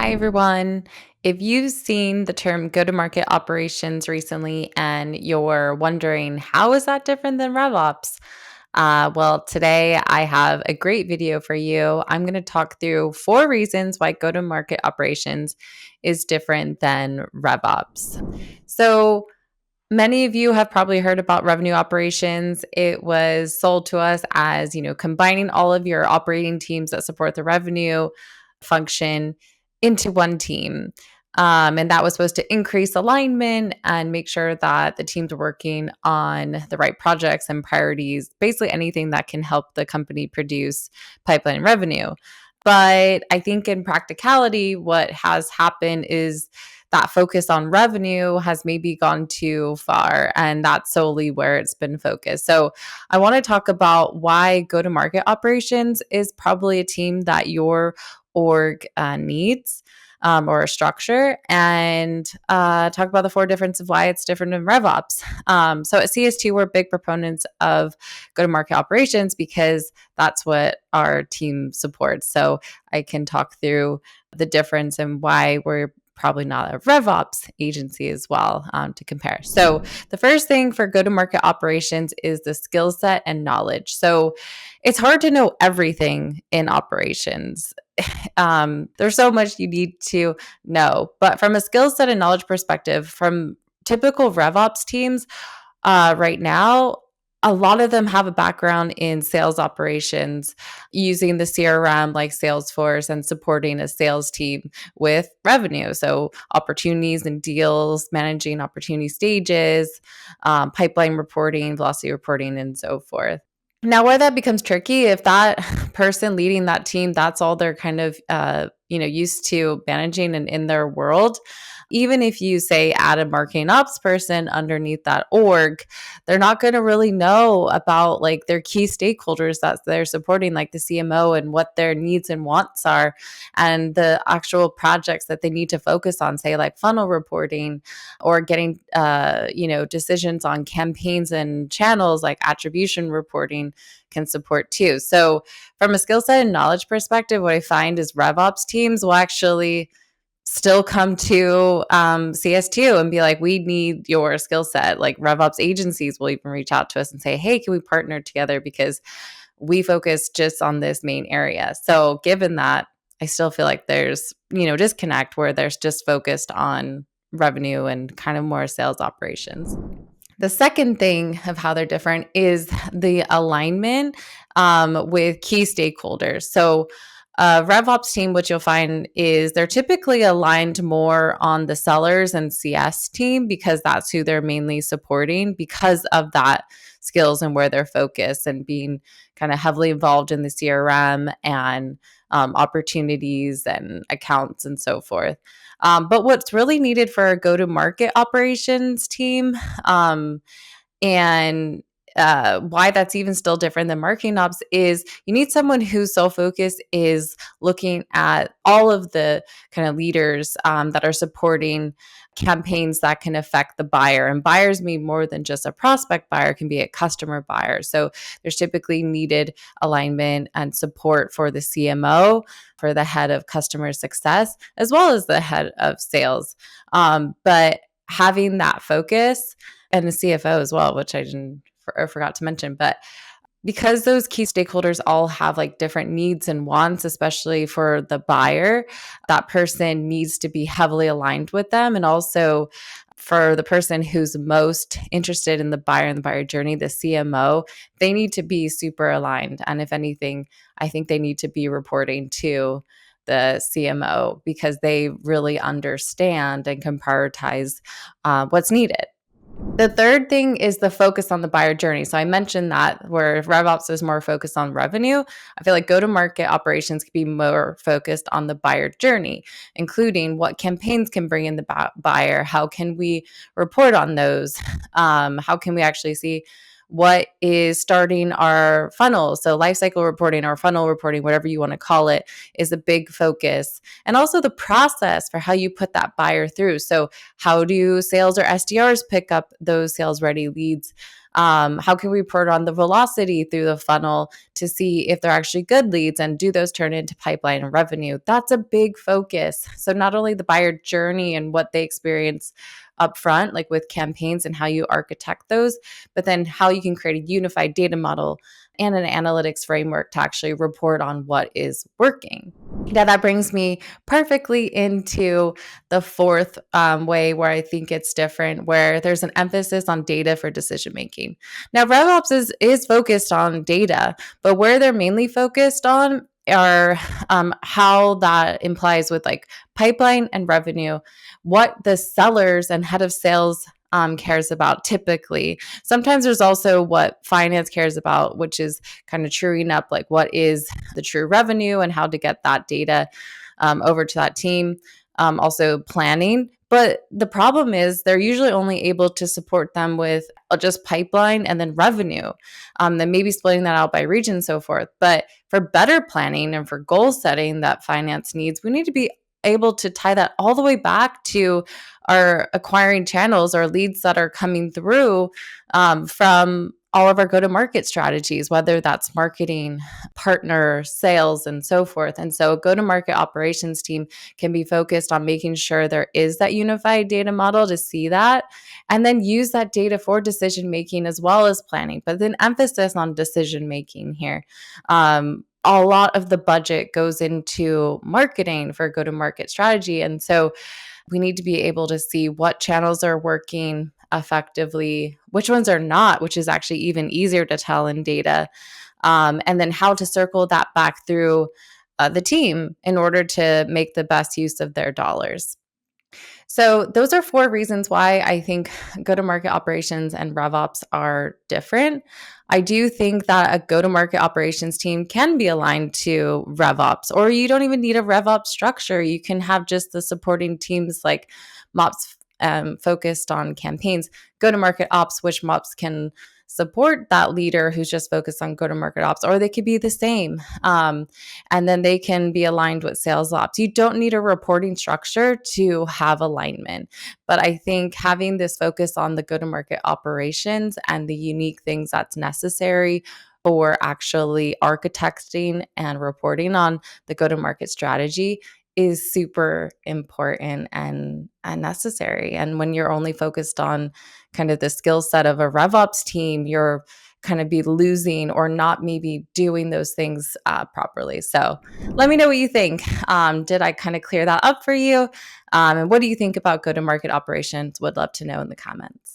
Hi, everyone. If you've seen the term go to market operations recently and you're wondering, how is that different than RevOps? Well, today I have a great video for you. I'm going to talk through 4 reasons why go to market operations is different than RevOps. So, many of you have probably heard about revenue operations. It was sold to us as, combining all of your operating teams that support the revenue function into one team. And that was supposed to increase alignment and make sure that the teams are working on the right projects and priorities, basically anything that can help the company produce pipeline revenue. But I think in practicality, what has happened is that focus on revenue has maybe gone too far, and that's solely where it's been focused. So, I want to talk about why go to market operations is probably a team that your org needs. Or a structure, and talk about the 4 differences of why it's different than RevOps. So at CST, we're big proponents of go-to-market operations because that's what our team supports. So I can talk through the difference and why we're probably not a RevOps agency as well, to compare. So the first thing for go-to-market operations is the skill set and knowledge. So it's hard to know everything in operations. There's so much you need to know, but from a skill set and knowledge perspective, from typical RevOps teams, right now, a lot of them have a background in sales operations using the CRM like Salesforce and supporting a sales team with revenue. So, opportunities and deals, managing opportunity stages, pipeline reporting, velocity reporting, and so forth. Now, where that becomes tricky, if that person leading that team, that's all they're kind of, used to managing and in their world. Even if you say add a marketing ops person underneath that org, they're not going to really know about like their key stakeholders that they're supporting, like the CMO and what their needs and wants are, and the actual projects that they need to focus on, say like funnel reporting or getting, decisions on campaigns and channels like attribution reporting can support too. So, from a skill set and knowledge perspective, what I find is RevOps teams will actually still come to CS2 and be like, we need your skill set. Like RevOps agencies will even reach out to us and say, hey, can we partner together because we focus just on this main area. So, given that, I still feel like there's, disconnect where there's just focused on revenue and kind of more sales operations. The second thing of how they're different is the alignment with key stakeholders. So, RevOps team, what you'll find is they're typically aligned more on the sellers and CS team because that's who they're mainly supporting because of that skills and where they're focused and being kind of heavily involved in the CRM and opportunities and accounts and so forth. But what's really needed for a go to market operations team, and why that's even still different than marketing ops is you need someone whose sole focus is looking at all of the kind of leaders that are supporting campaigns that can affect the buyer. And buyers mean more than just a prospect buyer, can be a customer buyer. So there's typically needed alignment and support for the CMO, for the head of customer success, as well as the head of sales. But having that focus and the CFO as well, which I didn't or forgot to mention, but because those key stakeholders all have like different needs and wants, especially for the buyer, that person needs to be heavily aligned with them. And also for the person who's most interested in the buyer and the buyer journey, the CMO, they need to be super aligned. And if anything, I think they need to be reporting to the CMO because they really understand and can prioritize what's needed. The third thing is the focus on the buyer journey. So I mentioned that where RevOps is more focused on revenue, I feel like go-to-market operations could be more focused on the buyer journey, including what campaigns can bring in the buyer, how can we report on those, how can we actually see what is starting our funnel. So lifecycle reporting or funnel reporting, whatever you want to call it, is a big focus. And also the process for how you put that buyer through. So how do sales or SDRs pick up those sales ready leads? How can we report on the velocity through the funnel to see if they're actually good leads and do those turn into pipeline and revenue? That's a big focus. So not only the buyer journey and what they experience upfront, like with campaigns and how you architect those, but then how you can create a unified data model and an analytics framework to actually report on what is working. Now, that brings me perfectly into the fourth way where I think it's different, where there's an emphasis on data for decision making. Now, RevOps is focused on data, but where they're mainly focused on are how that implies with like pipeline and revenue, what the sellers and head of sales cares about typically. Sometimes there's also what finance cares about, which is kind of truing up like what is the true revenue and how to get that data over to that team. Also planning. But the problem is they're usually only able to support them with just pipeline and then revenue. Then maybe splitting that out by region and so forth. But for better planning and for goal setting that finance needs, we need to be able to tie that all the way back to our acquiring channels or leads that are coming through from all of our go-to-market strategies, whether that's marketing, partner, sales, and so forth. And so a go-to-market operations team can be focused on making sure there is that unified data model to see that, and then use that data for decision making as well as planning, but then emphasis on decision making here. A lot of the budget goes into marketing for go-to-market strategy. And so we need to be able to see what channels are working effectively, which ones are not, which is actually even easier to tell in data, and then how to circle that back through the team in order to make the best use of their dollars. So, those are four reasons why I think go to market operations and RevOps are different. I do think that a go to market operations team can be aligned to RevOps, or you don't even need a RevOps structure. You can have just the supporting teams like MOPS focused on campaigns, go to market ops, which MOPS can support that leader who's just focused on go to market ops, or they could be the same. And then they can be aligned with sales ops. You don't need a reporting structure to have alignment. But I think having this focus on the go to market operations and the unique things that's necessary for actually architecting and reporting on the go to market strategy is super important and necessary. And when you're only focused on kind of the skill set of a RevOps team, you're kind of be losing or not maybe doing those things properly. So let me know what you think. Did I kind of clear that up for you? And what do you think about go-to-market operations? Would love to know in the comments.